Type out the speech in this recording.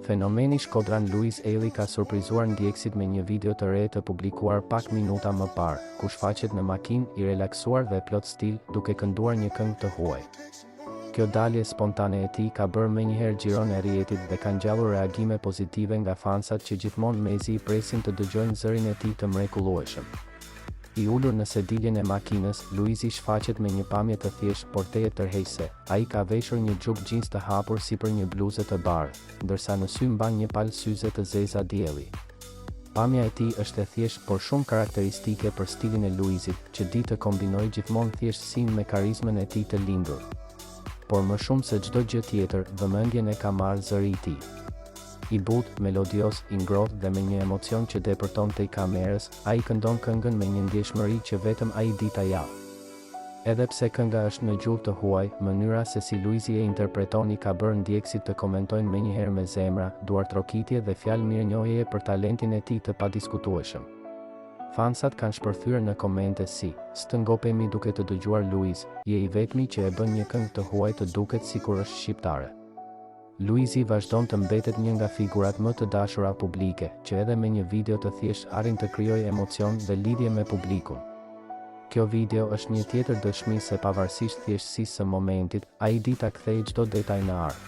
Fenomeni shkodran Luiz Eli ka surprizuar ndjekësit me një video të re të publikuar pak minuta më parë, ku shfaqet në makinë i relaksuar dhe plot stil, duke kënduar një këngë të huaj. Kjo dalje spontane e tij ka bërë menjëherë xhiron e rrjetit dhe ka ngjallur reagime pozitive nga fansat që gjithmonë mezi i presin të dëgjojnë zërin e tij të mrekullueshëm. I ulur në sediljen e makinës, Luizi shfaqet me një pamje të thjeshtë por teje tërheqëse. Ai ka veshur një xhup jeans të hapur sipër një bluze të bardhë, ndërsa në sy mban një palë syze të zeza dielli. Pamja e tij është e thjeshtë por shumë karakteristike për stilin e Luizit, që di të kombinojë gjithmonë thjeshtësinë me karizmën e tij të lindur. Por më shumë se çdo gjë tjetër, vëmendjen e ka marrë zëri i tij. I butë, melodios, i ngrohtë dhe me një emocion që depërton tej kamerës, ai këndon këngën me një ndjeshmëri që vetëm ai di ta japë. Edhe pse kënga është në gjuhë të huaj, mënyra se si Luizi e interpreton i ka bërë ndjekësit të komentojnë menjëherë me zemra, duartrokitje dhe fjalë mirënjohjeje për talentin e tij të padiskutueshëm. Fansat kanë shpërthyer në komente si: "S'të ngopemi duke të dëgjuar Luiz, je i vetmi që e bën një këngë të huaj të duket sikur është shqiptare." Luizi vazhdon të mbetet një nga figurat më të dashura publike, që edhe me një video të thjeshtë arrin të krijojë emocion dhe lidhje me publikun. Kjo video është një tjetër dëshmi se pavarësisht thjeshtësisë së momentit, ai di ta kthejë çdo detaj në art.